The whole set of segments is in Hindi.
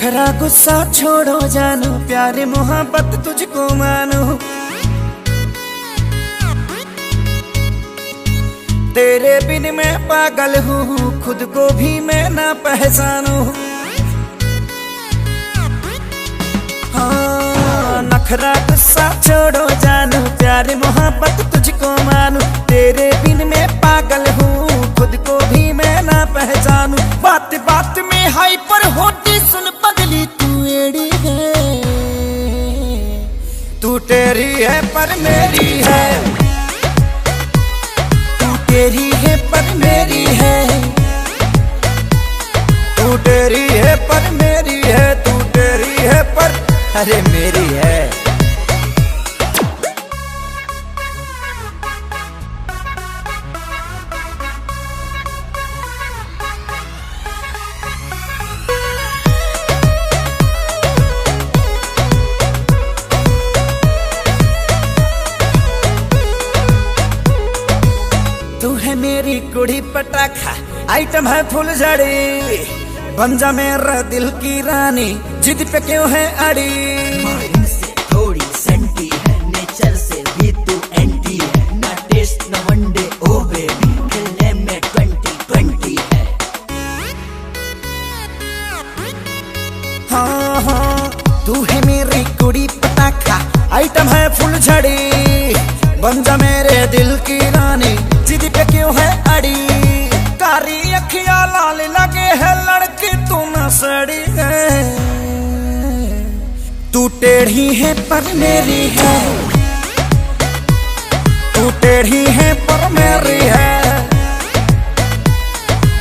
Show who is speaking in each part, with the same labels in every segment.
Speaker 1: नखरा गुस्सा छोड़ो जानू, प्यारे मोहब्बत तुझको मानो। तेरे बिन मैं पागल हूँ, खुद को भी मैं ना पहचानू। हाँ, नखरा गुस्सा छोड़ो जानू, प्यारे मोहब्बत तुझको मानू। तेरे बिन मैं पागल हूँ, खुद को भी मैं ना पहचानू। बात बात में हाइपर होती सुन पगली, तू एड़ी है। तू तेरी है पर मेरी है, तू तेरी है पर मेरी है। तू तेरी है पर मेरी है, तू तेरी है पर अरे मेरी है। तू है मेरी कुड़ी पटाखा, आइटम है फुलझड़ी। बन जा मेरा दिल की रानी, जिद पे क्यों है अड़ी।
Speaker 2: माइंड से थोड़ी सेंटी है, नेचर से भी तू एंटी है। ना टेस्ट ना वनडे ओ बेबी, खेलने में 2020 है।
Speaker 1: हाँ हाँ, तू है मेरी कुड़ी पटाखा, आइटम है फुलझड़ी। बन जा मेरे दिल की रानी, जिद पे क्यों है अड़ी। कारी अखियां लाल लगे है, लड़की तू न सड़ी है। तू टेढ़ी है पर मेरी है, तू टेढ़ी है पर मेरी है।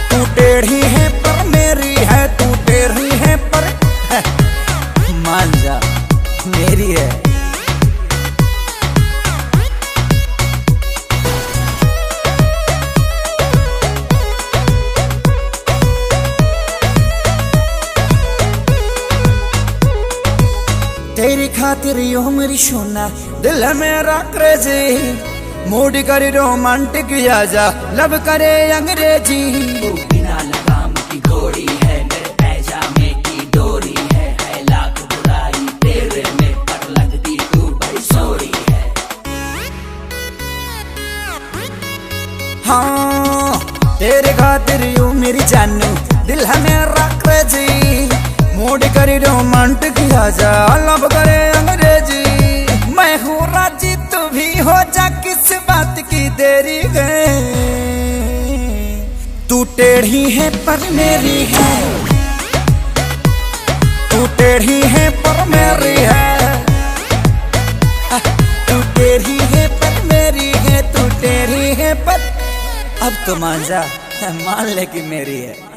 Speaker 1: तू टेढ़ी है पर मेरी है, तू टेढ़ी है पर मान जा मेरी है। तेरी खातिर यो मेरी सोना, दिल है मेरा क्रेजी। मूड करे रोमांटिक, आजा लब करे अंग्रेजी।
Speaker 2: तू बिना लगाम की घोड़ी है, मेरे पैजामे की डोरी है लाख बुराई तेरे में, पर लगती तू बड़ी सोरी है।
Speaker 1: हाँ, तेरे खातिर यो मेरी जानू, दिल है मेरा क्रेजी। मूड करे रोमांटिक, आजा लब करे अंग्रेजी। मैं हूँ राजी, तू भी हो जा, किस बात की देरी है। तू टेढ़ी है पर मेरी है, तू टेढ़ी है पर मेरी है। तू टेढ़ी है पर मेरी है, तू टेढ़ी है पर अब तो मान जा, मान ले कि मेरी है।